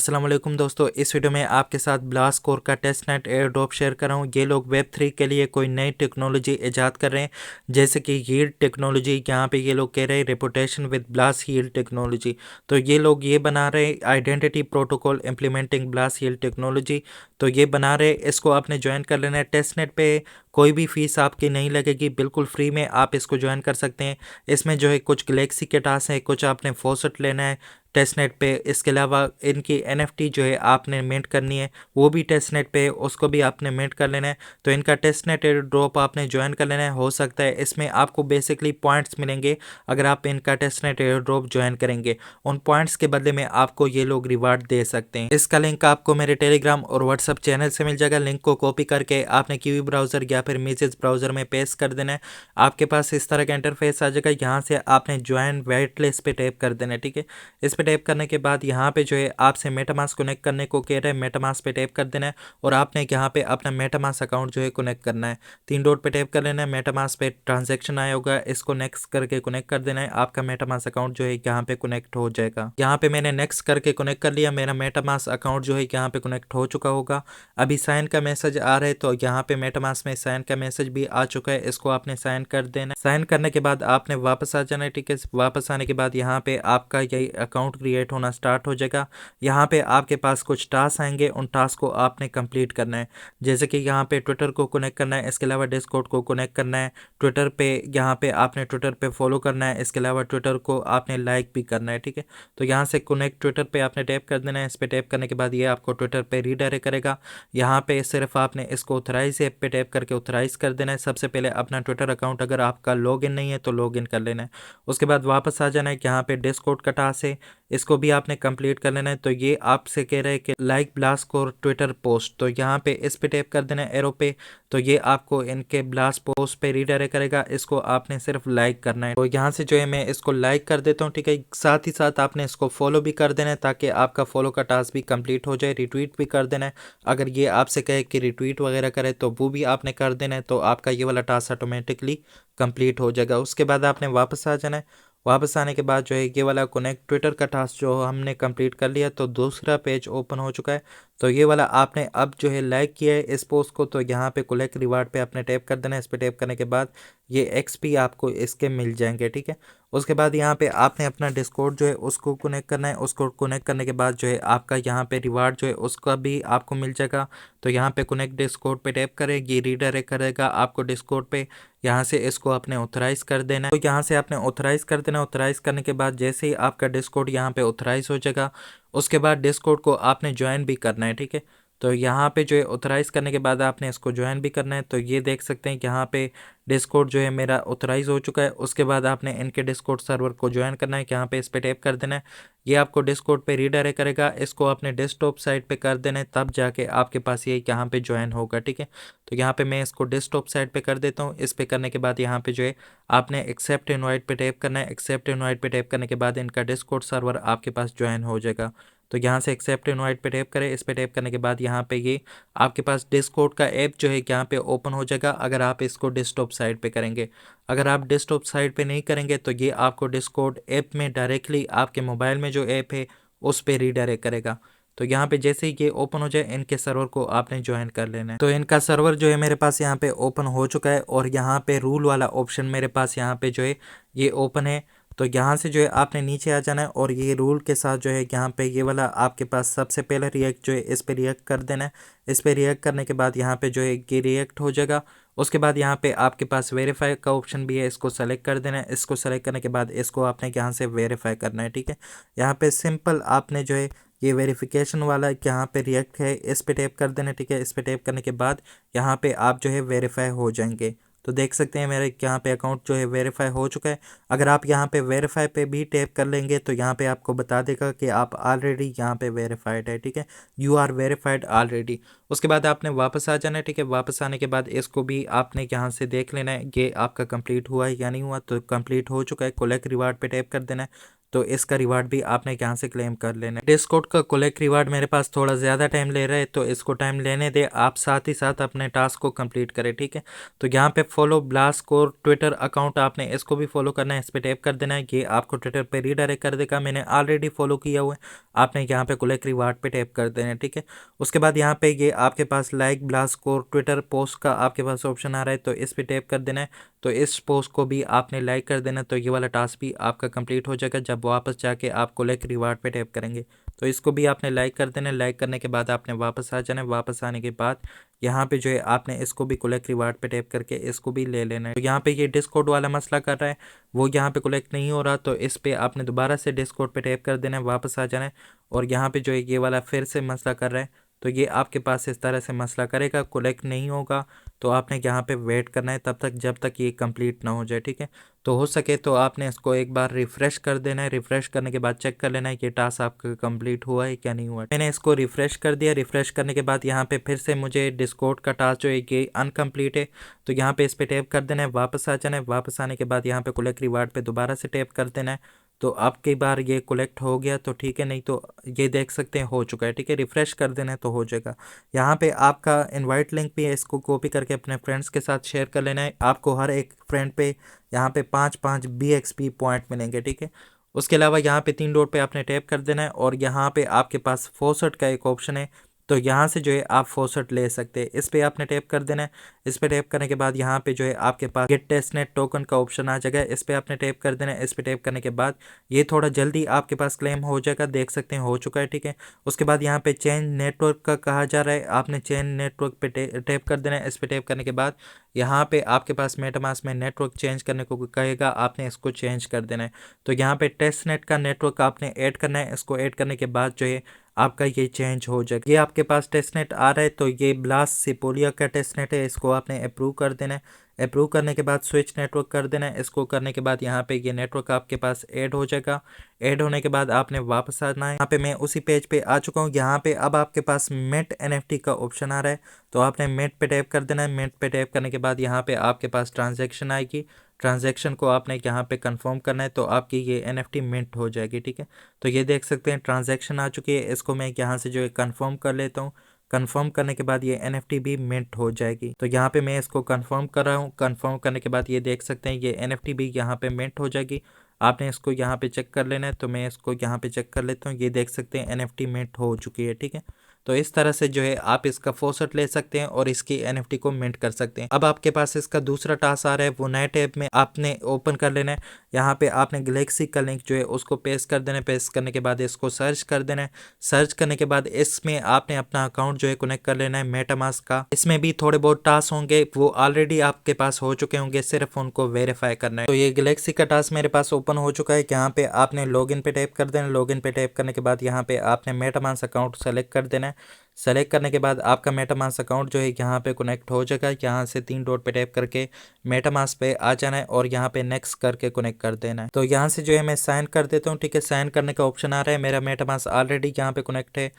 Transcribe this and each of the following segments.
अस्सलाम वालेकुम दोस्तों, इस वीडियो में आपके साथ ब्लास्ट कोर का टेस्टनेट एयर ड्रॉप शेयर कर रहा हूँ। ये लोग वेब 3 के लिए कोई नई टेक्नोलॉजी ईजाद कर रहे हैं, जैसे कि हील्ड टेक्नोलॉजी। यहाँ पे ये लोग कह रहे हैं reputation with blast healed technology. तो ये लोग ये बना रहे हैं identity protocol implementing blast healed technology. तो ये बना रहे, इसको आपने ज्वाइन कर लेना है। टेस्टनेट पे कोई भी फीस आपकी नहीं लगेगी, बिल्कुल फ्री में आप इसको ज्वाइन कर सकते हैं। इसमें जो है कुछ गैलेक्सी के टास्क हैं, कुछ आपने फॉसेट लेना है टेस्टनेट पे। इसके अलावा इनकी NFT जो है आपने मिंट करनी है, वो भी टेस्टनेट पे, उसको भी आपने मिंट कर लेना है। तो इनका टेस्टनेट एयर ड्रॉप आपने ज्वाइन कर लेना है। हो सकता है इसमें आपको बेसिकली पॉइंट्स मिलेंगे अगर आप इनका टेस्टनेट एयर ड्रॉप ज्वाइन करेंगे। उन पॉइंट्स के बदले में आपको ये लोग रिवार्ड दे सकते हैं। इसका लिंक आपको मेरे टेलीग्राम और व्हाट्सअप चैनल से मिल जाएगा। लिंक को कॉपी करके आपने कीवी ब्राउज़र या फिर मेसेज ब्राउज़र में पेस्ट कर देना है। आपके पास इस तरह का इंटरफेस आ जाएगा। यहाँ से आपने ज्वाइन वेट लिस्ट पे टैप कर देना है, ठीक है। इस पे टैप करने के बाद यहाँ पे जो है आपसे मेटामास्क कनेक्ट करने को कह रहा है। मेटामास्क पे टैप कर देना है और आपने यहाँ पे अपना मेटामास्क अकाउंट जो है कनेक्ट करना है। 3 डॉट पे टैप कर लेना है। मेटामास्क पे ट्रांजैक्शन आया होगा, इसको नेक्स्ट करके कनेक्ट कर देना है। आपका मेटामास्क अकाउंट जो है यहाँ पे कनेक्ट हो जाएगा। यहाँ पे मैंने नेक्स्ट करके कनेक्ट कर लिया। मेरा मेटामास्क अकाउंट जो है यहाँ पे कनेक्ट हो चुका होगा। अभी साइन का मैसेज आ रहा है, तो यहाँ पे मेटामास्क में साइन का मैसेज भी आ चुका है। इसको आपने साइन कर देना है। साइन करने के बाद आपने वापस आ जाना है, ठीक है। वापस आने के बाद यहाँ पे आपका यही अकाउंट क्रिएट होना स्टार्ट हो जाएगा। यहाँ पे आपके पास कुछ टास्क आएंगे, उन टास्क को आपने कंप्लीट करना है। जैसे कि यहाँ पे ट्विटर को कनेक्ट करना है, इसके अलावा डिस्कॉर्ड को कनेक्ट करना है। ट्विटर पे यहाँ पे आपने ट्विटर पे फॉलो करना है, इसके अलावा ट्विटर को आपने लाइक भी करना है, ठीक है। तो यहाँ से कनेक्ट ट्विटर पे आपने टैप कर देना है। इस पे टैप करने के बाद ये आपको ट्विटर पे रीडायरेक्ट करेगा। यहाँ पे सिर्फ आपने इसको ऑथराइज ऐप पे टैप करके ऑथराइज कर देना है। सबसे पहले अपना ट्विटर अकाउंट अगर आपका लॉगिन नहीं है तो लॉगिन कर लेना है। उसके बाद वापस आ जाना है। यहाँ पे डिस्कॉर्ड का टास्क है, इसको भी आपने कंप्लीट कर लेना है। तो ये आपसे कह रहे हैं कि like blast core Twitter post, तो यहाँ पे इस पे टैप कर देना है एरो पे। तो ये आपको इनके ब्लास्ट पोस्ट पे रीडायरेक्ट करेगा। इसको आपने सिर्फ लाइक करना है। तो यहाँ से जो है मैं इसको लाइक कर देता हूँ, ठीक है। साथ ही साथ आपने इसको फॉलो भी कर देना है ताकि आपका फॉलो का टास्क भी कंप्लीट हो जाए। रिट्वीट भी कर देना है। अगर ये आपसे कहे कि रिट्वीट वगैरह करे तो वो भी आपने कर देना है। तो आपका ये वाला टास्क ऑटोमेटिकली कंप्लीट हो जाएगा। उसके बाद आपने वापस आ जाना है। वापस आने के बाद जो है ये वाला कनेक्ट ट्विटर का टास्क जो हमने कंप्लीट कर लिया, तो दूसरा पेज ओपन हो चुका है। तो ये वाला आपने अब जो है लाइक किया है इस पोस्ट को, तो यहाँ पे कलेक्ट रिवार्ड पे आपने टैप कर देना है। इस पे टैप करने के बाद ये XP आपको इसके मिल जाएंगे, ठीक है। उसके बाद यहाँ पे आपने अपना डिस्कॉर्ड जो है उसको कनेक्ट करना है। उसको कनेक्ट करने के बाद जो है आपका यहाँ पे रिवार्ड जो है उसका भी आपको मिल जाएगा। तो यहाँ पे कनेक्ट डिस्कॉर्ड पे टैप करें, ये रीडायरेक्ट करेगा आपको डिस्कॉर्ड पे। यहाँ से इसको आपने ऑथराइज कर देना है। तो यहाँ से आपने ऑथराइज कर देना। ऑथराइज करने के बाद जैसे ही आपका डिस्कॉर्ड यहाँ पे ऑथराइज हो जाएगा, उसके बाद डिस्कॉर्ड को आपने ज्वाइन भी करना है, ठीक है। तो यहाँ पे जो है ऑथराइज करने के बाद आपने इसको ज्वाइन भी करना है। तो ये देख सकते हैं कि यहाँ पे डिस्कॉर्ड जो है मेरा ऑथराइज हो चुका है। उसके बाद आपने इनके डिस्कॉर्ड सर्वर को ज्वाइन करना है। यहाँ पे इस पे टैप कर देना है। ये आपको डिस्कॉर्ड पे रीडायरेक्ट करेगा। इसको अपने डेस्कटॉप साइट पे कर देना है, तब जाके आपके पास ये यहाँ पे ज्वाइन होगा, ठीक है। तो यहाँ पे मैं इसको डेस्कटॉप साइट पे कर देता हूँ। इस पे करने के बाद यहाँ पे जो है आपने एक्सेप्ट इनवाइट पे टैप करना है। एक्सेप्ट इनवाइट पे टैप करने के बाद इनका डिस्कॉर्ड सर्वर आपके पास ज्वाइन हो जाएगा। तो यहाँ से एक्सेप्ट इनवाइट पे टैप करें। इस पे टैप करने के बाद यहाँ पे ये आपके पास डिस्कॉर्ड का ऐप जो है यहाँ पे ओपन हो जाएगा, अगर आप इसको डेस्कटॉप साइट पे करेंगे। अगर आप डेस्कटॉप साइट पे नहीं करेंगे तो ये आपको डिस्कॉर्ड ऐप में डायरेक्टली आपके मोबाइल में जो ऐप है उस पर रीडायरेक्ट करेगा। तो यहाँ पे जैसे ही ये ओपन हो जाए, इनके सर्वर को आपने ज्वाइन कर लेना है। तो इनका सर्वर जो है मेरे पास यहाँ पे ओपन हो चुका है और यहाँ पे रूल वाला ऑप्शन मेरे पास यहाँ पे जो है ये ओपन है। तो यहाँ से जो है आपने नीचे आ जाना है और ये रूल के साथ जो है यहाँ पे ये वाला आपके पास सबसे पहले रिएक्ट जो है इस पे रिएक्ट कर देना है। इस पे रिएक्ट करने के बाद यहाँ पे जो है ये रिएक्ट हो जाएगा। उसके बाद यहाँ पे आपके पास वेरीफाई का ऑप्शन भी है, इसको सेलेक्ट कर देना है। इसको सेलेक्ट करने के बाद इसको आपने यहाँ से वेरीफाई करना है, ठीक है। यहाँ पे सिंपल आपने जो है ये वेरिफिकेशन वाला यहाँ पे रिएक्ट है, इस पे टैप कर देना, ठीक है। इस पे टैप करने के बाद यहाँ पे आप जो है वेरीफाई हो जाएंगे। तो देख सकते हैं मेरे यहाँ पे अकाउंट जो है वेरीफाई हो चुका है। अगर आप यहाँ पे वेरीफाई पे भी टैप कर लेंगे तो यहाँ पे आपको बता देगा कि आप ऑलरेडी यहाँ पे वेरीफाइड है, ठीक है। You are verified already. उसके बाद आपने वापस आ जाना है, ठीक है। वापस आने के बाद इसको भी आपने यहाँ से देख लेना है ये आपका कंप्लीट हुआ है या नहीं हुआ। तो कंप्लीट हो चुका है। कलेक्ट रिवार्ड पे टैप कर देना है। तो इसका रिवार्ड भी आपने यहाँ से क्लेम कर लेना है। डिस्कॉर्ड का कलेक्ट रिवार्ड मेरे पास थोड़ा ज़्यादा टाइम ले रहा है, तो इसको टाइम लेने दे, आप साथ ही साथ अपने टास्क को कंप्लीट करें, ठीक है। तो यहाँ पे फॉलो ब्लास्कोर ट्विटर अकाउंट, आपने इसको भी फॉलो करना है, इस पर टैप कर देना है, ये आपको ट्विटर पे रीडायरेक्ट कर देगा। मैंने ऑलरेडी फॉलो किया हुआ है, आपने यहाँ पे कलेक्ट रिवार्ड पे टैप कर देना है, ठीक है। उसके बाद यहाँ पे ये आपके पास लाइक ब्लास्कोर ट्विटर पोस्ट का आपके पास ऑप्शन आ रहा है, तो इस पर टैप कर देना है। तो इस पोस्ट को भी आपने लाइक कर देना, तो ये वाला टास्क भी आपका कंप्लीट हो जाएगा जब वापस जाके आप कलेक्ट रिवार्ड पे टैप करेंगे। तो इसको भी आपने लाइक कर देना है। लाइक करने के बाद आपने वापस आ जाना है। वापस आने के बाद यहाँ पे जो है आपने इसको भी कलेक्ट रिवार्ड पे टैप करके इसको भी ले लेना है। तो यहाँ पे ये डिस्कॉर्ड वाला मसला कर रहा है, वो यहाँ पे कलेक्ट नहीं हो रहा, तो इस पे आपने दोबारा से डिस्कॉर्ड पे टैप कर देना है, वापस आ जाना है। और यहाँ पे जो है ये वाला फिर से मसला कर रहा है, तो ये आपके पास इस तरह से मसला करेगा, कलेक्ट नहीं होगा। तो आपने यहाँ पे वेट करना है तब तक जब तक ये कंप्लीट ना हो जाए, ठीक है। तो हो सके तो आपने इसको एक बार रिफ़्रेश कर देना है। रिफ़्रेश करने के बाद चेक कर लेना है कि टास्क आपका कंप्लीट हुआ है क्या नहीं हुआ। मैंने इसको रिफ़्रेश कर दिया। रिफ़्रेश करने के बाद यहाँ पे फिर से मुझे डिस्कॉर्ड का टास्क जो है ये अनकम्प्लीट है, तो यहाँ पे इस पर टैप कर देना है, वापस आ जाना है। वापस आने के बाद यहाँ पे कलेक्ट रिवार्ड पे दोबारा से टैप कर देना है। तो अब कई बार ये कलेक्ट हो गया तो ठीक है, नहीं तो ये देख सकते हैं हो चुका है, ठीक है। रिफ़्रेश कर देना है तो हो जाएगा। यहाँ पे आपका इनवाइट लिंक भी है, इसको कॉपी करके अपने फ्रेंड्स के साथ शेयर कर लेना है। आपको हर एक फ्रेंड पे यहाँ पे 5-5 BXP पॉइंट मिलेंगे, ठीक है। उसके अलावा यहाँ पे 3 डॉट पे आपने टैप कर देना है और यहाँ पे आपके पास फोसट का एक ऑप्शन है, तो यहाँ से जो है आप फोसट ले सकते हैं। इस पर आपने टैप कर देना है। इस पर टैप करने के बाद यहाँ पे जो है आपके पास गेट टेस्टनेट टोकन का ऑप्शन आ जाएगा, इस पर आपने टैप कर देना है। इस पर टैप करने के बाद ये थोड़ा जल्दी आपके पास क्लेम हो जाएगा, देख सकते हैं हो चुका है, ठीक है। उसके बाद यहाँ पे चेंज नेटवर्क का कहा जा रहा है, आपने चेंज नेटवर्क पे टैप कर देना है। इस पर टैप करने के बाद यहाँ पे आपके पास मेटामास्क में नेटवर्क चेंज करने को कहेगा, आपने इसको चेंज कर देना है। तो यहाँ पे टेस्टनेट का नेटवर्क आपने ऐड करना है, इसको ऐड करने के बाद जो है आपका ये चेंज हो जाएगा। ये आपके पास टेस्टनेट आ रहा है, तो ये ब्लास्ट सिपोलिया का टेस्टनेट है, इसको आपने अप्रूव कर देना है। अप्रूव करने के बाद स्विच नेटवर्क कर देना है। इसको करने के बाद यहाँ पे ये नेटवर्क आपके पास ऐड हो जाएगा। ऐड होने के बाद आपने वापस आना है। यहाँ पे मैं उसी पेज पे आ चुका हूँ। यहाँ पे अब आपके पास मेट NFT का ऑप्शन आ रहा है, तो आपने मेट पे टैप कर देना है। मेट पे टैप करने के बाद यहाँ पे आपके पास ट्रांजैक्शन आएगी, ट्रांजैक्शन को आपने यहाँ पे कंफर्म करना है, तो आपकी ये NFT मिंट हो जाएगी, ठीक है। तो ये देख सकते हैं ट्रांजैक्शन आ चुकी है, इसको मैं यहाँ से जो है कंफर्म कर लेता हूँ। कंफर्म करने के बाद ये NFT भी मिंट हो जाएगी। तो यहाँ पे मैं इसको कंफर्म कर रहा हूँ। कंफर्म करने के बाद ये देख सकते हैं ये NFT भी यहाँ पे मिंट हो जाएगी। आपने इसको यहाँ पे चेक कर लेना है, तो मैं इसको यहाँ पे चेक कर लेता हूँ। ये देख सकते हैं NFT मिंट हो चुकी है, ठीक है। तो इस तरह से जो है आप इसका फोसट ले सकते हैं और इसकी NFT को मिंट कर सकते हैं। अब आपके पास इसका दूसरा टास्क आ रहा है, वो नए टैब में आपने ओपन कर लेना है। यहाँ पे आपने गैलेक्सी का लिंक जो है उसको पेस्ट कर देना है। पेस्ट करने के बाद इसको सर्च कर देना है। सर्च करने के बाद इसमें आपने अपना अकाउंट जो है कनेक्ट कर लेना है मेटामास्क का। इसमें भी थोड़े बहुत टास्क होंगे, वो ऑलरेडी आपके पास हो चुके होंगे, सिर्फ उनको वेरीफाई करना है। तो ये गैलेक्सी का टास्क मेरे पास ओपन हो चुका है। यहाँ पे आपने लॉगिन पे टैप कर देना। लॉगिन पे टैप करने के बाद यहाँ पे आपने मेटामास्क अकाउंट सेलेक्ट कर देना है। सेलेक्ट करने के बाद आपका मेटामास्क अकाउंट जो है यहाँ पे कनेक्ट हो जाएगा। यहाँ से 3 डॉट पे टैप करके मेटामास्क पे आ जाना है और यहाँ पे नेक्स्ट करके कनेक्ट कर देना है। तो यहाँ से जो है मैं साइन कर देता हूँ, ठीक है। साइन करने का ऑप्शन आ रहा है, मेरा मेटामास्क ऑलरेडी यहाँ पे कनेक्ट है।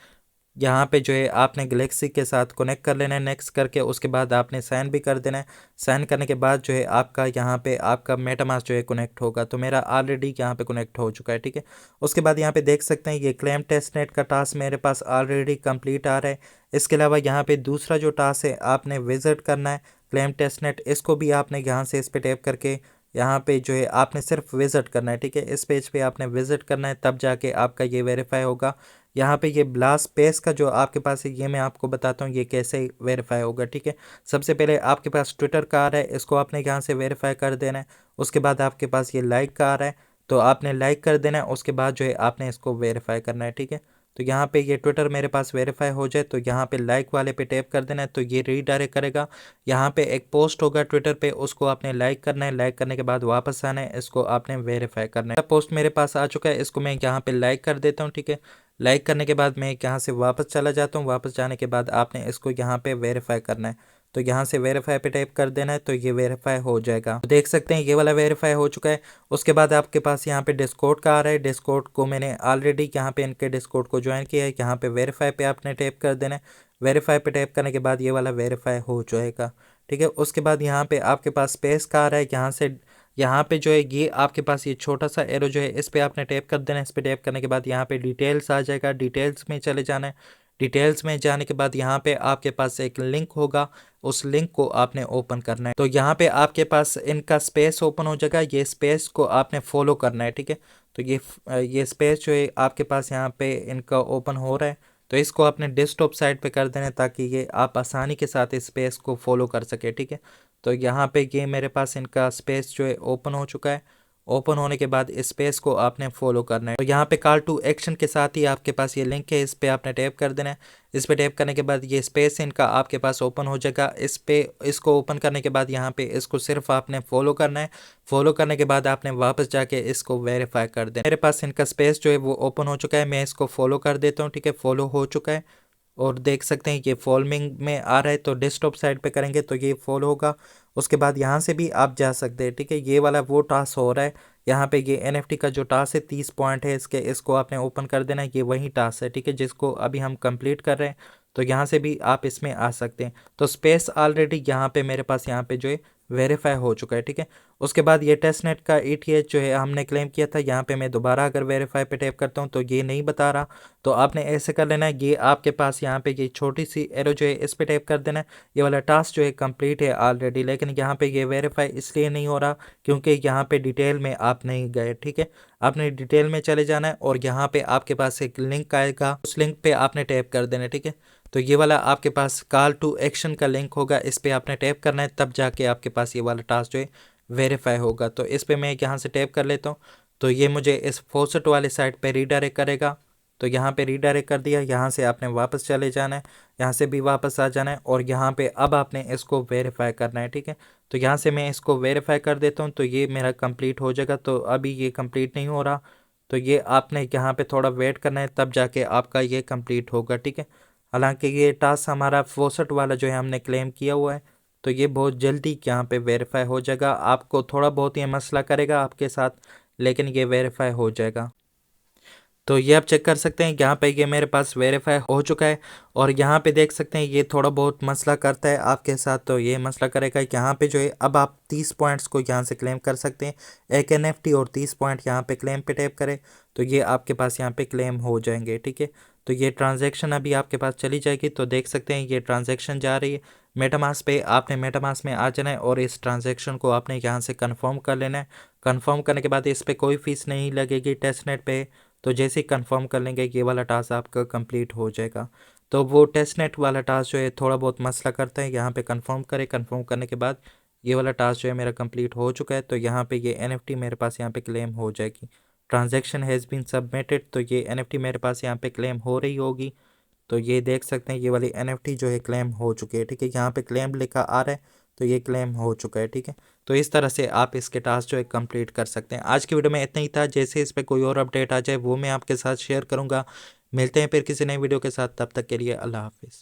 यहाँ पे जो है आपने गैलेक्सी के साथ कनेक्ट कर लेना है नेक्स्ट करके। उसके बाद आपने साइन भी कर देना है। साइन करने के बाद जो है आपका यहाँ पे आपका मेटामास्क जो है कनेक्ट होगा। तो मेरा ऑलरेडी यहाँ पे कनेक्ट हो चुका है, ठीक है। उसके बाद यहाँ पे देख सकते हैं ये क्लेम टेस्टनेट का टास्क मेरे पास ऑलरेडी कंप्लीट आ रहा है। इसके अलावा यहाँ पे दूसरा जो टास्क है आपने विजिट करना है क्लेम टेस्टनेट, इसको भी आपने यहाँ से इस पर टैप करके यहाँ पे जो है आपने सिर्फ विजिट करना है, ठीक है। इस पेज पे आपने विजिट करना है, तब जाके आपका ये वेरीफाई होगा। यहाँ पे ये ब्लास्ट पेस का जो आपके पास है ये मैं आपको बताता हूँ ये कैसे वेरीफाई होगा, ठीक है। सबसे पहले आपके पास ट्विटर का आ रहा है, इसको आपने यहाँ से वेरीफाई कर देना है। उसके बाद आपके पास ये लाइक का आ रहा है, तो आपने लाइक कर देना है। उसके बाद जो है आपने इसको वेरीफाई करना है, ठीक है। तो यहाँ पे ये ट्विटर मेरे पास वेरीफाई हो जाए तो यहाँ पे लाइक वाले पे टैप कर देना है, तो ये रीडायरेक्ट करेगा। यहाँ पे एक पोस्ट होगा ट्विटर पे, उसको आपने लाइक करना है। लाइक करने के बाद वापस आना है, इसको आपने वेरीफाई करना है। पोस्ट मेरे पास आ चुका है, इसको मैं यहाँ पे लाइक कर देता हूँ, ठीक है। लाइक करने के बाद मैं यहाँ से वापस चला जाता हूँ। वापस जाने के बाद आपने इसको यहाँ पे वेरीफाई करना है, तो यहाँ से वेरीफाई पे टाइप कर देना है, तो ये वेरीफाई हो जाएगा। तो देख सकते हैं ये वाला वेरीफाई हो चुका है। उसके बाद आपके पास यहाँ पे डिस्कॉर्ड का आ रहा है। डिस्कॉर्ड को मैंने ऑलरेडी यहाँ पे इनके डिस्कॉर्ड को ज्वाइन किया है। यहाँ पे वेरीफाई पे आपने टाइप कर देना है। वेरीफाई पे टाइप करने के बाद ये वाला वेरीफाई हो जाएगा, ठीक है। उसके बाद यहाँ पे आपके पास स्पेस का आ रहा है, यहाँ से यहाँ पे जो है ये आपके पास ये छोटा सा एरो जो है इस पर आपने टैप कर देना है। इस पर टैप करने के बाद यहाँ पे डिटेल्स आ जाएगा, डिटेल्स में चले जाना है। डिटेल्स में जाने के बाद यहाँ पे आपके पास एक लिंक होगा, उस लिंक को आपने ओपन करना है। तो यहाँ पे आपके पास इनका स्पेस ओपन हो जाएगा, ये स्पेस को आपने फॉलो करना है, ठीक है। तो ये स्पेस जो है आपके पास यहाँ पे इनका ओपन हो रहा है, तो इसको आपने डेस्कटॉप साइड पे कर देना है ताकि ये आप आसानी के साथ इस स्पेस को फॉलो कर सके, ठीक है। तो यहाँ पे ये मेरे पास इनका स्पेस जो है ओपन हो चुका है। ओपन होने के बाद इस स्पेस को आपने फॉलो करना है। तो यहाँ पे कॉल टू एक्शन के साथ ही आपके पास ये लिंक है, इस पे आपने टैप कर देना है। इस पे टैप करने के बाद ये स्पेस इनका आपके पास ओपन हो जाएगा। इसको ओपन करने के बाद यहाँ पे इसको सिर्फ आपने फॉलो करना है। फॉलो करने के बाद आपने वापस जाके इसको वेरीफाई कर देना। मेरे पास इनका स्पेस जो है वो ओपन हो चुका है, मैं इसको फॉलो कर देता हूँ, ठीक है। फॉलो हो चुका है और देख सकते हैं ये फॉलोइंग में आ रहा है, तो डेस्कटॉप साइड पे करेंगे तो ये फॉलो होगा। उसके बाद यहाँ से भी आप जा सकते हैं, ठीक है। ये वाला वो टास्क हो रहा है, यहाँ पे ये NFT का जो टास्क है 30 पॉइंट है इसको आपने ओपन कर देना है। ये वही टास्क है, ठीक है, जिसको अभी हम कंप्लीट कर रहे हैं। तो यहाँ से भी आप इसमें आ सकते हैं। तो स्पेस ऑलरेडी यहाँ पे मेरे पास यहाँ पे जो है वेरीफाई हो चुका है, ठीक है। उसके बाद ये टेस्टनेट का ETH जो है हमने क्लेम किया था, यहाँ पे मैं दोबारा अगर वेरीफाई पे टैप करता हूँ तो ये नहीं बता रहा। तो आपने ऐसे कर लेना है, ये आपके पास यहाँ पे ये छोटी सी एरो जो है इस पे टैप कर देना है। ये वाला टास्क जो है कंप्लीट है ऑलरेडी, लेकिन यहाँ पे ये वेरीफाई इसलिए नहीं हो रहा क्योंकि यहाँ पे डिटेल में आप नहीं गए, ठीक है। आपने डिटेल में चले जाना है और यहाँ पे आपके पास एक लिंक आएगा, उस लिंक पे आपने टैप कर देना है, ठीक है। तो ये वाला आपके पास कॉल टू एक्शन का लिंक होगा, इस पे आपने टैप करना है, तब जाके आपके पास ये वाला टास्क जो है वेरीफाई होगा। तो इस पे मैं यहाँ से टैप कर लेता हूँ, तो ये मुझे इस फॉसेट वाले साइट पे रीडायरेक्ट करेगा। तो यहाँ पे रीडायरेक्ट कर दिया, यहाँ से आपने वापस चले जाना है, यहाँ से भी वापस आ जाना है और यहाँ पे अब आपने इसको वेरीफाई करना है, ठीक है। तो यहाँ से मैं इसको वेरीफाई कर देता हूँ, तो ये मेरा कंप्लीट हो जाएगा। तो अभी ये कंप्लीट नहीं हो रहा, तो ये आपने यहाँ पे थोड़ा वेट करना है, तब जाके आपका ये कंप्लीट होगा, ठीक है। हालांकि ये टास्क हमारा फॉसेट वाला जो है हमने क्लेम किया हुआ है, तो ये बहुत जल्दी यहाँ पे वेरीफाई हो जाएगा। आपको थोड़ा बहुत ये मसला करेगा आपके साथ, लेकिन ये वेरीफाई हो जाएगा। तो ये आप चेक कर सकते हैं, यहाँ पे ये मेरे पास वेरीफाई हो चुका है और यहाँ पे देख सकते हैं ये थोड़ा बहुत मसला करता है आपके साथ। तो ये मसला करेगा, यहाँ पे जो है अब आप 30 पॉइंट्स को यहाँ से क्लेम कर सकते हैं। एक NFT और 30 पॉइंट यहाँ पे क्लेम पे टैप करें तो ये आपके पास यहाँ पे क्लेम हो जाएंगे, ठीक है। तो ये ट्रांजैक्शन अभी आपके पास चली जाएगी, तो देख सकते हैं ये ट्रांजैक्शन जा रही है मेटामास्क पे। आपने मेटामास्क में आ जाना है और इस ट्रांजैक्शन को आपने यहाँ से कन्फर्म कर लेना है। कन्फर्म करने के बाद इस पर कोई फीस नहीं लगेगी टेस्टनेट पे। तो जैसे ही कंफर्म कर लेंगे ये वाला टास्क आपका कंप्लीट हो जाएगा। तो वो टेस्टनेट वाला टास्क जो है थोड़ा बहुत मसला करता है, यहाँ पे कंफर्म करें। कंफर्म करने के बाद ये वाला टास्क जो है मेरा कंप्लीट हो चुका है, तो यहाँ पे ये NFT मेरे पास यहाँ पे क्लेम हो जाएगी। ट्रांजैक्शन हैज़ बीन सबमिटेड, तो ये NFT मेरे पास यहाँ पे क्लेम हो रही होगी। तो ये देख सकते हैं ये वाली NFT जो है क्लेम हो चुकी है, ठीक है। यहाँ पे क्लेम लिखा आ रहा है, तो ये क्लेम हो चुका है, ठीक है। तो इस तरह से आप इसके टास्क जो है कंप्लीट कर सकते हैं। आज की वीडियो में इतना ही था, जैसे इस पर कोई और अपडेट आ जाए वो मैं आपके साथ शेयर करूँगा। मिलते हैं फिर किसी नई वीडियो के साथ, तब तक के लिए अल्लाह हाफिज़।